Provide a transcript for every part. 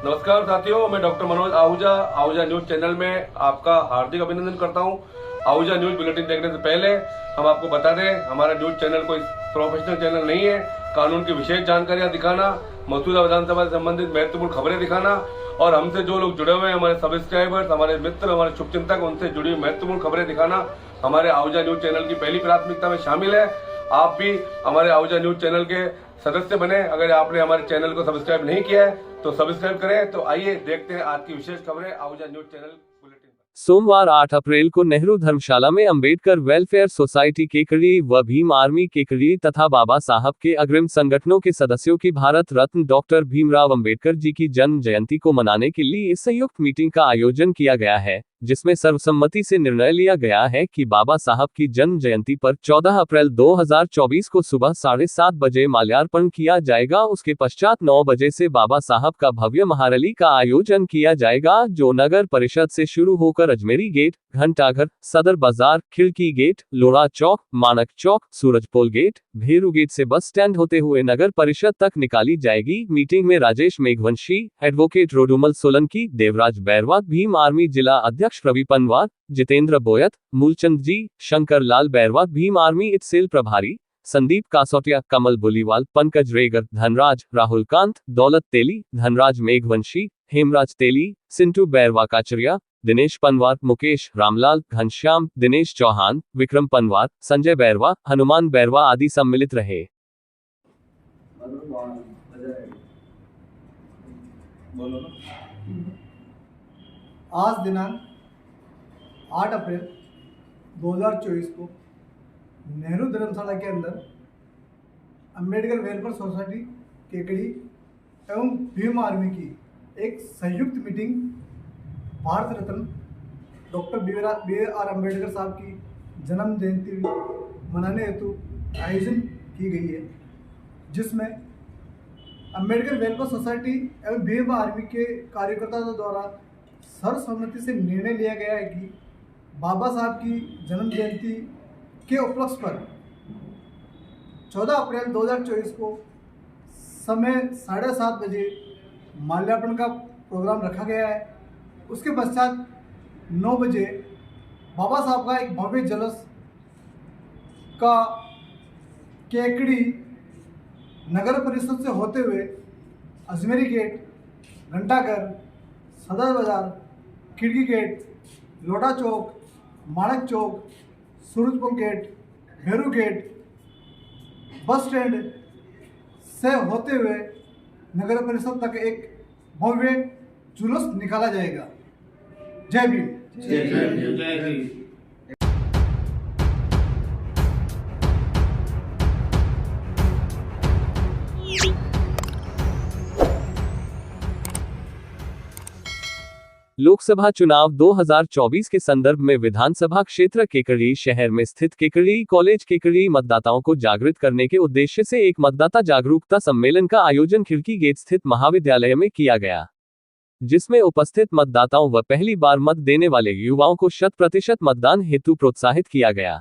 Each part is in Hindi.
नमस्कार साथियों, मैं doctor Manoj Ahuja Ahuja news channel में आपका हार्दिक अभिनंदन करता हूं। आहूजा न्यूज बुलेटिन देखने से पहले हम आपको बता दें, हमारा न्यूज चैनल कोई प्रोफेशनल चैनल नहीं है। कानून की विशेष जानकारियां दिखाना, मौजूदा विधानसभा से संबंधित महत्वपूर्ण खबरें दिखाना और हमसे जो लोग जुड़े हुए हैं, हमारे सब्सक्राइबर्स, हमारे मित्र, हमारे शुभचिंतक, उनसे जुड़ी हुई महत्वपूर्ण खबरें दिखाना हमारे आहूजा न्यूज चैनल की पहली प्राथमिकता में शामिल है। आप भी हमारे आहूजा न्यूज चैनल के सदस्य बने। अगर आपने हमारे चैनल को सब्सक्राइब नहीं किया है तो सब्सक्राइब करें। तो आइए देखते हैं आज की विशेष खबरें आहूजा न्यूज चैनल बुलेटिन। सोमवार 8 अप्रैल को नेहरू धर्मशाला में अंबेडकर वेलफेयर सोसाइटी केकड़ी व भीम आर्मी केकड़ी तथा बाबा साहब के अग्रिम संगठनों के सदस्यों की भारत रत्न डॉक्टर भीमराव अंबेडकर जी की जन्म जयंती को मनाने के लिए इस संयुक्त मीटिंग का आयोजन किया गया है, जिसमें सर्वसम्मति से निर्णय लिया गया है कि बाबा साहब की जन्म जयंती पर 14 अप्रैल 2024 को सुबह 7:30 बजे माल्यार्पण किया जाएगा। उसके पश्चात 9 बजे से बाबा साहब का भव्य महारैली का आयोजन किया जाएगा, जो नगर परिषद से शुरू होकर अजमेरी गेट, घंटाघर, सदर बाजार, खिड़की गेट, लोढ़ा चौक, मानक चौक, सूरजपोल गेट, भेरू गेट से बस स्टैंड होते हुए नगर परिषद तक निकाली जाएगी। मीटिंग में राजेश मेघवंशी, एडवोकेट रोडुमल सोलंकी, देवराज बैरवा, भीम आर्मी जिला अध्यक्ष प्रवी पनवार, जितेंद्र बोयत, मूलचंद जी, शंकर लाल बैरवा, भीम आर्मी इटसेल प्रभारी, संदीप कासोटिया, कमल बुलीवाल, पंकज रेगर, धनराज, राहुल कांत, दौलत तेली, धनराज मेघवंशी, हेमराज तेली, सिंटू बैरवा काचरिया, दिनेश पनवार, मुकेश, रामलाल, घनश्याम, दिनेश चौहान, विक्रम पनवार, संजय बैरवा, हनुमान बैरवा आदि सम्मिलित रहे। आज दिनांक 8 अप्रैल 2024 को नेहरू धर्मशाला के अंदर अंबेडकर वेलफेयर सोसाइटी केकड़ी एवं भीम आर्मी की एक संयुक्त meeting Bharat Ratna doctor B R. Ambedkar साहब की जन्म जयंती मनाने हेतु आयोजन की गई है, जिसमें अंबेडकर वेलफेयर सोसाइटी एवं भीम आर्मी के कार्यकर्ताओं द्वारा सर्वसम्मति से निर्णय लिया गया है कि बाबा साहब की जन्म जयंती के उपलक्ष्य पर 14 अप्रैल 2024 को समय 7:30 बजे माल्यार्पण का प्रोग्राम रखा गया है। उसके पश्चात 9 बजे बाबा साहब का एक भव्य जलस का केकड़ी नगर परिषद से होते हुए अजमेरी गेट, घंटाघर, सदर बाजार, खिड़की gate, Lodha Chowk, Manak Chowk, Surajpur gate, Bheru gate, bus stand से होते हुए नगर परिषद तक एक भव्य जुलूस निकाला जाएगा। जय भीम। जय भीम। जय भीम। लोकसभा चुनाव 2024 के संदर्भ में विधानसभा क्षेत्र केकड़ी शहर में स्थित केकड़ी कॉलेज केकड़ी मतदाताओं को जागृत करने के उद्देश्य से एक मतदाता जागरूकता सम्मेलन का आयोजन खिड़की गेट स्थित महाविद्यालय में किया गया, जिसमें उपस्थित मतदाताओं व पहली बार मत देने वाले युवाओं को 100% मतदान हेतु प्रोत्साहित किया गया।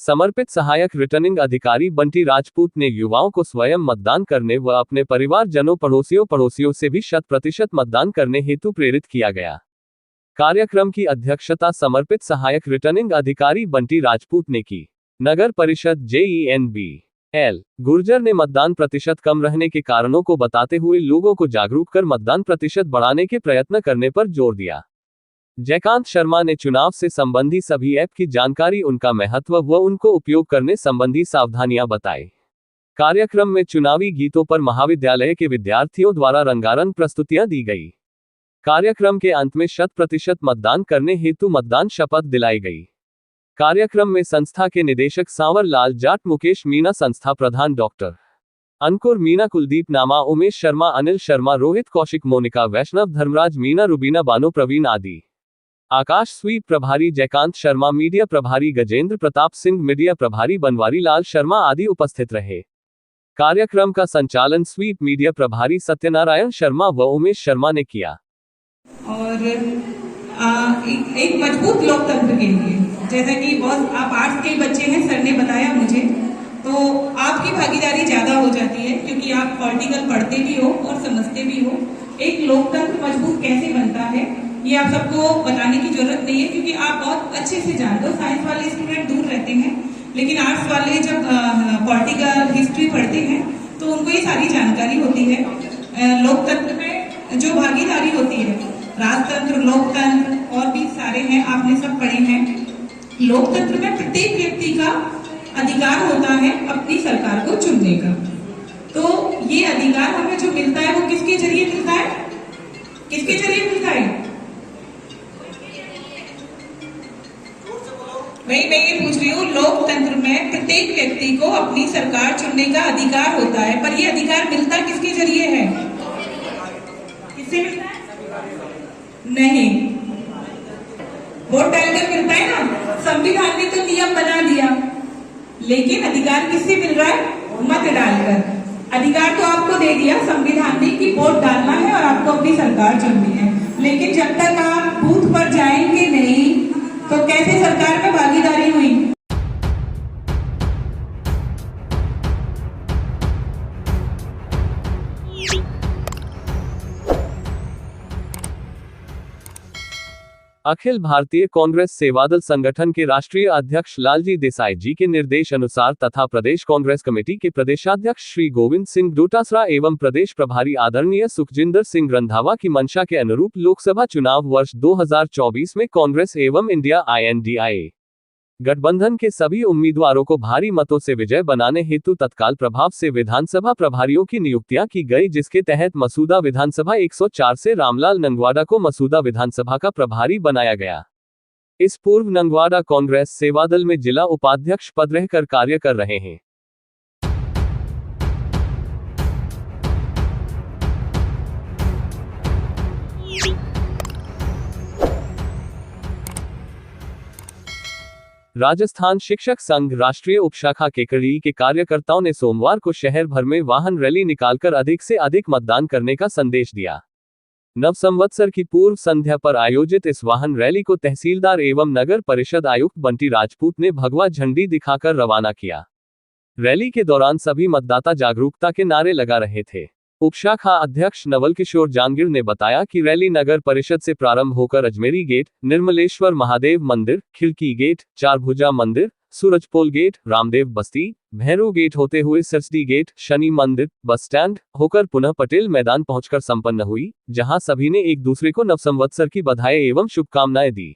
समर्पित सहायक रिटर्निंग अधिकारी बंटी राजपूत ने युवाओं को स्वयं मतदान करने व अपने परिवारजनों पड़ोसियों से भी 100% मतदान करने हेतु प्रेरित किया गया। कार्यक्रम की अध्यक्षता समर्पित सहायक रिटर्निंग अधिकारी बंटी राजपूत ने की। नगर परिषद JENBL गुर्जर ने मतदान प्रतिशत कम रहने के कारणों को बताते हुए लोगों को जागरूक कर मतदान प्रतिशत बढ़ाने के प्रयत्न करने पर जोर दिया। जयकांत शर्मा ने चुनाव से संबंधी सभी ऐप की जानकारी, उनका महत्व व उनको उपयोग करने संबंधी सावधानियां बताई। कार्यक्रम में चुनावी गीतों पर महाविद्यालय के विद्यार्थियों द्वारा रंगारंग प्रस्तुतियां दी गई। कार्यक्रम के अंत में 100% मतदान करने हेतु मतदान शपथ दिलाई गई। कार्यक्रम में संस्था के निदेशक सांवर लाल जाट, मुकेश मीणा, संस्था प्रधान डॉक्टर अंकुर मीणा, कुलदीप नामा, उमेश शर्मा, अनिल शर्मा, रोहित कौशिक, मोनिका वैष्णव, धर्मराज मीणा, रुबीना बानो, प्रवीण आदि। आकाश स्वीप प्रभारी जयकांत शर्मा, मीडिया प्रभारी गजेंद्र प्रताप सिंह, मीडिया प्रभारी बनवारी लाल शर्मा आदि उपस्थित रहे। कार्यक्रम का संचालन स्वीप मीडिया प्रभारी सत्यनारायण शर्मा व उमेश शर्मा ने किया। और एक मजबूत लोकतंत्र के लिए, जैसा कि बहुत आप आर्ट्स के बच्चे हैं, सर ने बताया मुझे, तो आपकी भागीदारी ज्यादा हो जाती है क्योंकि आप पॉलिटिकल पढ़ते भी हो और समझते भी हो। एक लोकतंत्र मजबूत कैसे बनता है ये आप सबको बताने की जरूरत नहीं है, क्योंकि आप बहुत अच्छे से जानते हो। साइंस वाले स्टूडेंट दूर रहते हैं, लेकिन आर्ट्स वाले जब पॉलिटिकल हिस्ट्री पढ़ते हैं तो उनको ये सारी जानकारी होती है। लोकतंत्र में जो भागीदारी होती है, राजतंत्र, लोकतंत्र और भी सारे हैं, आपने सब पढ़े हैं। लोकतंत्र में प्रत्येक व्यक्ति का अधिकार होता है अपनी सरकार को चुनने का। तो ये अधिकार हमें जो मिलता है वो किसके जरिए मिलता है? किसके जरिए मिलता है? मैं ये पूछ रही हूँ, लोकतंत्र में प्रत्येक व्यक्ति को अपनी सरकार चुनने का अधिकार होता है, पर ये अधिकार मिलता किसके जरिए है? किससे मिलता है? नहीं, वोट डालकर मिलता है ना। संविधान ने तो नियम बना दिया, लेकिन अधिकार किससे मिल रहा है? मत डालकर। अधिकार तो आपको दे दिया संविधान ने कि वोट डालना है और आपको अपनी सरकार चुननी है, लेकिन जब तक आप बूथ पर जाएंगे नहीं तो कैसे सरकार में भागीदारी हुई? अखिल भारतीय कांग्रेस सेवादल संगठन के राष्ट्रीय अध्यक्ष लालजी देसाई जी के निर्देश अनुसार तथा प्रदेश कांग्रेस कमेटी के प्रदेशाध्यक्ष श्री गोविंद सिंह डोटासरा एवं प्रदेश प्रभारी आदरणीय सुखजिंदर सिंह रंधावा की मंशा के अनुरूप लोकसभा चुनाव वर्ष 2024 में कांग्रेस एवं इंडिया INDIA गठबंधन के सभी उम्मीदवारों को भारी मतों से विजय बनाने हेतु तत्काल प्रभाव से विधानसभा प्रभारियों की नियुक्तियां की गई, जिसके तहत मसूदा विधानसभा 104 से रामलाल नंगवाडा को मसूदा विधानसभा का प्रभारी बनाया गया। इस पूर्व नंगवाडा कांग्रेस सेवादल में जिला उपाध्यक्ष पद रहकर कार्य कर रहे हैं। राजस्थान शिक्षक संघ राष्ट्रीय उपशाखा केकड़ी के कार्यकर्ताओं ने सोमवार को शहर भर में वाहन रैली निकालकर अधिक से अधिक मतदान करने का संदेश दिया। नव संवत्सर की पूर्व संध्या पर आयोजित इस वाहन रैली को तहसीलदार एवं नगर परिषद आयुक्त बंटी राजपूत ने भगवा झंडी दिखाकर रवाना किया। रैली के दौरान सभी मतदाता जागरूकता के नारे लगा रहे थे। उपशाखा अध्यक्ष नवल किशोर जांगिड़ ने बताया कि रैली नगर परिषद से प्रारंभ होकर अजमेरी गेट, निर्मलेश्वर महादेव मंदिर, खिड़की गेट, चारभुजा मंदिर, सूरजपोल गेट, रामदेव बस्ती, भैरव गेट होते हुए सरस्वती गेट, शनि मंदिर, बस स्टैंड होकर पुनः पटेल मैदान पहुंचकर संपन्न हुई, जहां सभी ने एक दूसरे को नवसंवत्सर की बधाई एवं शुभकामनाएं दी।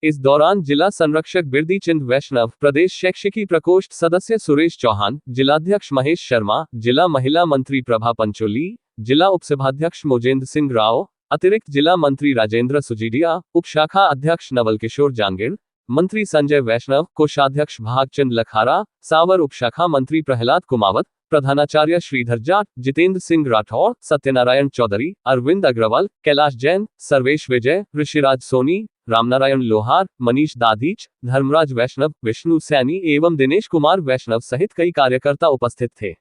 इस दौरान जिला संरक्षक बिरदी चंद वैष्णव, प्रदेश शैक्षिकी प्रकोष्ठ सदस्य सुरेश चौहान, जिलाध्यक्ष महेश शर्मा, जिला महिला मंत्री प्रभा पंचोली, जिला उपसभाध्यक्ष मोजेंद्र सिंह राव, अतिरिक्त जिला मंत्री राजेंद्र सुजीडिया, उपशाखा अध्यक्ष नवल किशोर जांगिड़, मंत्री संजय वैष्णव, कोषाध्यक्ष भागचंद लखारा, सावर उपशाखा मंत्री प्रहलाद कुमावत, प्रधानाचार्य श्रीधर जाट, जितेंद्र सिंह राठौर, सत्यनारायण चौधरी, अरविंद अग्रवाल, कैलाश जैन, सर्वेश विजय, ऋषिराज सोनी, रामनारायण लोहार, मनीष दाधीच, धर्मराज वैष्णव, विष्णु सैनी एवं दिनेश कुमार वैष्णव सहित कई कार्यकर्ता उपस्थित थे।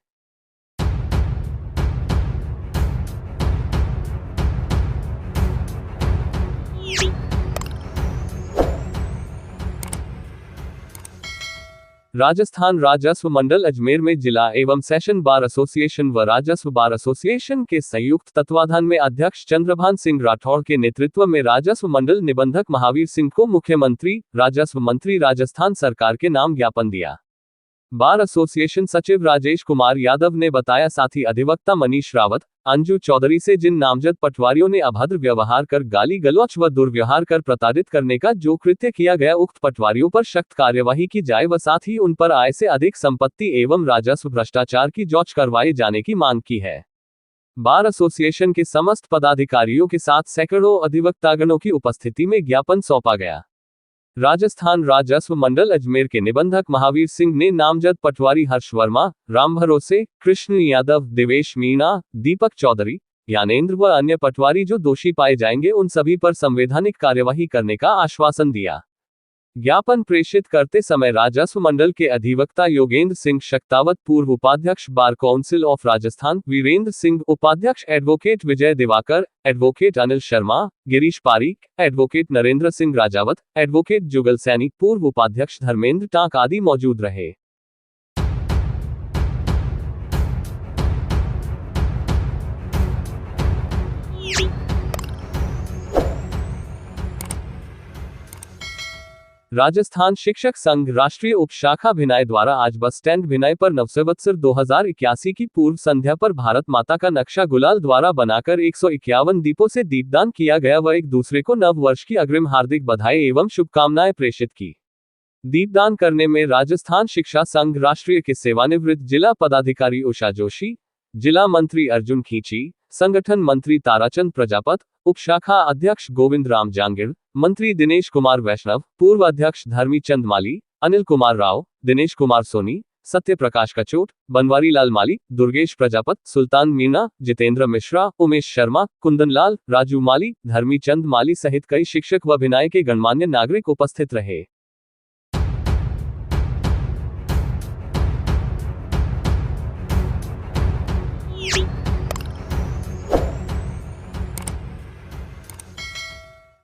राजस्थान राजस्व मंडल अजमेर में जिला एवं सेशन बार एसोसिएशन व राजस्व बार एसोसिएशन के संयुक्त तत्वाधान में अध्यक्ष चंद्रभान सिंह राठौड़ के नेतृत्व में राजस्व मंडल निबंधक महावीर सिंह को मुख्यमंत्री राजस्व मंत्री राजस्थान सरकार के नाम ज्ञापन दिया। बार एसोसिएशन सचिव राजेश कुमार यादव ने बताया, साथ ही अधिवक्ता मनीष रावत, अंजू चौधरी से जिन नामजद पटवारियों ने अभद्र व्यवहार कर, गाली गलौच व दुर्व्यवहार कर प्रताड़ित करने का जो कृत्य किया गया, उक्त पटवारियों पर सख्त कार्यवाही की जाए व साथ ही उन पर आय से अधिक संपत्ति एवं राजस्व भ्रष्टाचार की जांच करवाए जाने की मांग की है। बार एसोसिएशन के समस्त पदाधिकारियों के साथ सैकड़ों अधिवक्तागणों की उपस्थिति में ज्ञापन सौंपा गया। राजस्थान राजस्व मंडल अजमेर के निबंधक महावीर सिंह ने नामजद पटवारी हर्ष वर्मा, राम भरोसे, कृष्ण यादव, देवेश मीणा, दीपक चौधरी, ज्ञानेंद्र व अन्य पटवारी जो दोषी पाए जाएंगे उन सभी पर संवैधानिक कार्यवाही करने का आश्वासन दिया। ज्ञापन प्रेषित करते समय राजस्व मंडल के अधिवक्ता योगेंद्र सिंह शक्तावत, पूर्व उपाध्यक्ष bar council of Rajasthan Virendra Singh, उपाध्यक्ष advocate Vijay Diwakar, advocate Anil Sharma, Girish Pareek, advocate Narendra Singh Rajawat, advocate Jugal Saini, पूर्व उपाध्यक्ष धर्मेंद्र टांक आदि मौजूद रहे। राजस्थान शिक्षक संघ राष्ट्रीय उपशाखा भिनाई द्वारा आज बस स्टैंड भिनाई पर नवसंवत्सर 2081 की पूर्व संध्या पर भारत माता का नक्शा गुलाल द्वारा बनाकर 151 दीपों से दीपदान किया गया व एक दूसरे को नव वर्ष की अग्रिम हार्दिक बधाई एवं शुभकामनाएं प्रेषित की। दीपदान करने में राजस्थान शिक्षा संघ राष्ट्रीय के सेवानिवृत्त जिला पदाधिकारी उषा जोशी, जिला मंत्री अर्जुन खींची, संगठन मंत्री ताराचंद प्रजापत, उपशाखा अध्यक्ष गोविंद राम जांगिड़, मंत्री दिनेश कुमार वैष्णव, पूर्व अध्यक्ष धर्मी चंद माली, अनिल कुमार राव, दिनेश कुमार सोनी, सत्य प्रकाश कचोट, बनवारी लाल माली, दुर्गेश प्रजापत, सुल्तान मीणा, जितेंद्र मिश्रा, उमेश शर्मा, कुंदन लाल, राजू माली, धर्मी चंद माली सहित कई शिक्षक व भिनाई के गणमान्य नागरिक उपस्थित रहे।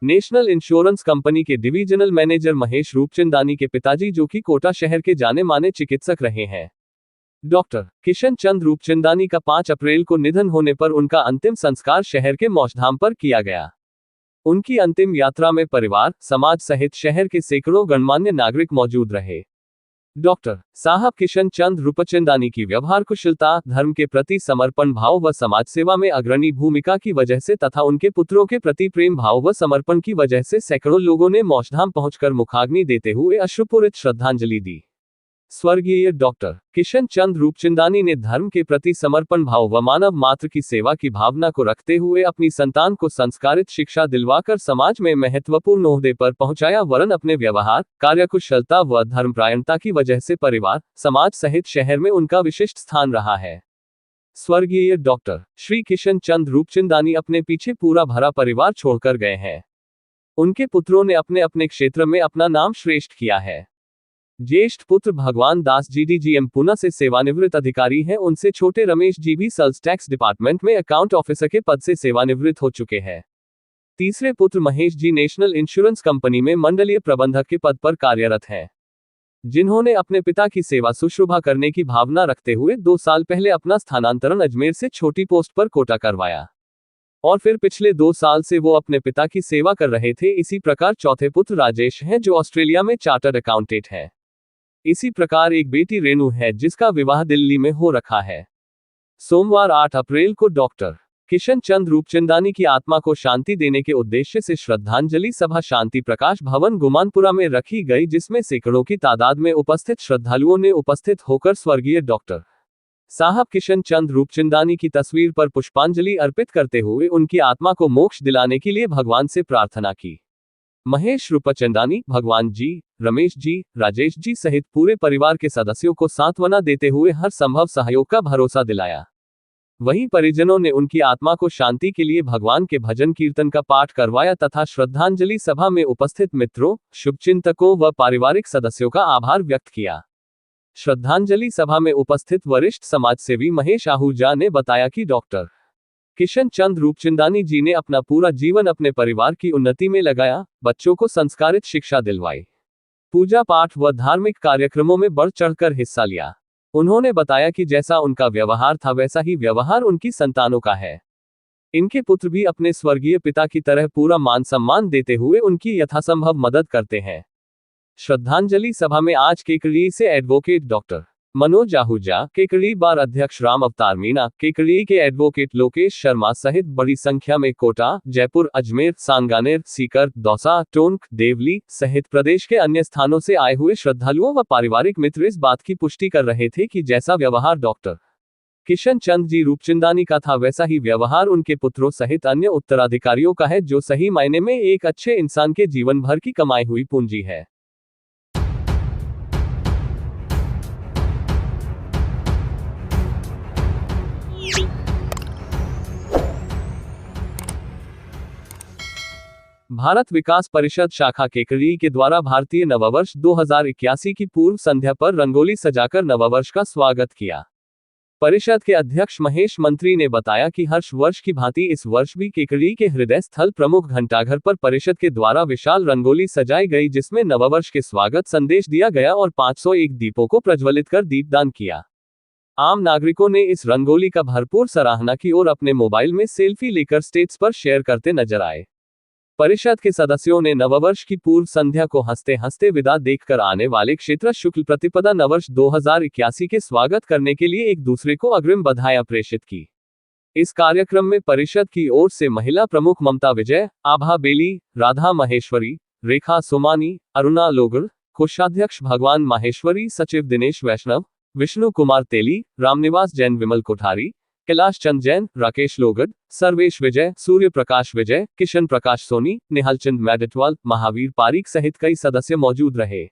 नेशनल इंश्योरेंस कंपनी के डिविजनल मैनेजर महेश रूपचंदानी के पिताजी जो कि कोटा शहर के जाने माने चिकित्सक रहे हैं, डॉक्टर किशन चंद रूपचंदानी का 5 अप्रैल को निधन होने पर उनका अंतिम संस्कार शहर के मौजधाम पर किया गया। उनकी अंतिम यात्रा में परिवार, समाज सहित शहर के सैकड़ों गणमान्य नागरिक मौजूद रहे। डॉक्टर साहब किशन चंद रूपचंदानी की व्यवहार कुशलता, धर्म के प्रति समर्पण भाव व समाज सेवा में अग्रणी भूमिका की वजह से तथा उनके पुत्रों के प्रति प्रेम भाव व समर्पण की वजह से सैकड़ों लोगों ने मौजधाम पहुंचकर मुखाग्नि देते हुए अश्रुपूरित श्रद्धांजलि दी। स्वर्गीय डॉक्टर किशन चंद रूपचंदानी ने धर्म के प्रति समर्पण भाव व मानव मात्र की सेवा की भावना को रखते हुए अपनी संतान को संस्कारित शिक्षा दिलवाकर समाज में महत्वपूर्ण ओहदे पर पहुंचाया, वरन अपने व्यवहार, कार्यकुशलता व धर्मपरायणता की वजह से परिवार, समाज सहित शहर में उनका विशिष्ट स्थान रहा है। स्वर्गीय डॉक्टर श्री किशन चंद रूपचंदानी अपने पीछे पूरा भरा परिवार छोड़कर गए हैं। उनके पुत्रों ने अपने अपने क्षेत्र में अपना नाम श्रेष्ठ किया है। ज्येष्ठ पुत्र भगवान दास जी DGM पुणे से सेवानिवृत्त अधिकारी हैं। उनसे छोटे रमेश जी भी सेल्स टैक्स डिपार्टमेंट में अकाउंट ऑफिसर के पद से सेवानिवृत्त हो चुके हैं। तीसरे पुत्र Mahesh ji national insurance company में मंडलीय प्रबंधक के पद पर कार्यरत हैं, जिन्होंने अपने पिता की सेवा सुश्रुभा करने की भावना रखते हुए 2 साल पहले अपना स्थानांतरण अजमेर से छोटी पोस्ट पर कोटा करवाया और फिर पिछले 2 साल से वो अपने पिता की सेवा कर रहे थे। इसी प्रकार चौथे पुत्र राजेश हैं जो ऑस्ट्रेलिया में चार्टर्ड अकाउंटेंट है। इसी प्रकार एक बेटी रेणु है जिसका विवाह दिल्ली में हो रखा है। सोमवार 8 अप्रैल को डॉक्टर किशन चंद रूपचंदानी की आत्मा को शांति देने के उद्देश्य से श्रद्धांजलि सभा शांति प्रकाश भवन गुमानपुरा में रखी गई, जिसमें सैकड़ों की तादाद में उपस्थित श्रद्धालुओं ने उपस्थित होकर स्वर्गीय डॉक्टर साहब किशन चंद रूपचंदानी की तस्वीर पर पुष्पांजलि अर्पित करते हुए उनकी आत्मा को मोक्ष दिलाने के लिए भगवान से प्रार्थना की। महेश रूपचंदानी भगवान जी, रमेश जी, राजेश जी सहित पूरे परिवार के सदस्यों को सांत्वना देते हुए हर संभव सहयोग का भरोसा दिलाया। वहीं परिजनों ने उनकी आत्मा को शांति के लिए भगवान के भजन कीर्तन का पाठ करवाया तथा श्रद्धांजलि सभा में उपस्थित मित्रों, शुभचिंतकों व पारिवारिक सदस्यों का आभार व्यक्त किया। श्रद्धांजलि सभा में उपस्थित वरिष्ठ समाजसेवी महेश आहूजा ने बताया कि डॉक्टर किशन चंद रूपचंदानी जी ने अपना पूरा जीवन अपने परिवार की उन्नति में लगाया, बच्चों को संस्कारित शिक्षा दिलवाई, पूजा पाठ व धार्मिक कार्यक्रमों में बढ़ चढ़कर हिस्सा लिया। उन्होंने बताया कि जैसा उनका व्यवहार था वैसा ही व्यवहार उनकी संतानों का है। इनके पुत्र भी अपने स्वर्गीय पिता की तरह पूरा मान सम्मान देते हुए उनकी यथासंभव मदद करते हैं। श्रद्धांजलि सभा में आज केकड़ी से एडवोकेट डॉक्टर मनोज आहूजा, केकड़ी बार अध्यक्ष राम अवतार मीणा, केकड़ी के एडवोकेट लोकेश शर्मा सहित बड़ी संख्या में कोटा, जयपुर, अजमेर, सांगानेर, सीकर, दौसा, टोंक, देवली सहित प्रदेश के अन्य स्थानों से आए हुए श्रद्धालुओं व पारिवारिक मित्र इस बात की पुष्टि कर रहे थे कि जैसा व्यवहार डॉक्टर किशन चंद जी रूपचंदानी का था वैसा ही व्यवहार उनके पुत्रों सहित अन्य उत्तराधिकारियों का है, जो सही मायने में एक अच्छे इंसान के जीवन भर की कमाई हुई पूंजी है। भारत विकास परिषद शाखा केकड़ी के द्वारा भारतीय नववर्ष 2081 की पूर्व संध्या पर रंगोली सजाकर नववर्ष का स्वागत किया। परिषद के अध्यक्ष महेश मंत्री ने बताया कि हर वर्ष की भांति इस वर्ष भी केकड़ी के हृदय स्थल प्रमुख घंटाघर पर परिषद के द्वारा विशाल रंगोली सजाई गई, जिसमें नववर्ष के स्वागत संदेश दिया गया और 501 दीपों को प्रज्वलित कर दीपदान किया। आम नागरिकों ने इस रंगोली का भरपूर सराहना की और अपने मोबाइल में सेल्फी लेकर स्टेटस पर शेयर करते नजर आए। परिषद के सदस्यों ने नववर्ष की पूर्व संध्या को हंसते हंसते विदा देखकर आने वाले क्षेत्र शुक्ल प्रतिपदा नववर्ष 2081 के स्वागत करने के लिए एक दूसरे को अग्रिम बधाइयां प्रेषित की। इस कार्यक्रम में परिषद की ओर से महिला प्रमुख ममता विजय, आभा बेली, राधा महेश्वरी, रेखा सोमानी, अरुणा लोगर, कोषाध्यक्ष भगवान माहेश्वरी, सचिव दिनेश वैष्णव, विष्णु कुमार तेली, रामनिवास जैन, विमल कोठारी, कैलाश चंद जैन, राकेश लोगड, सर्वेश विजय, सूर्य प्रकाश विजय, किशन प्रकाश सोनी, निहालचंद मैडटवाल, महावीर पारीक सहित कई सदस्य मौजूद रहे।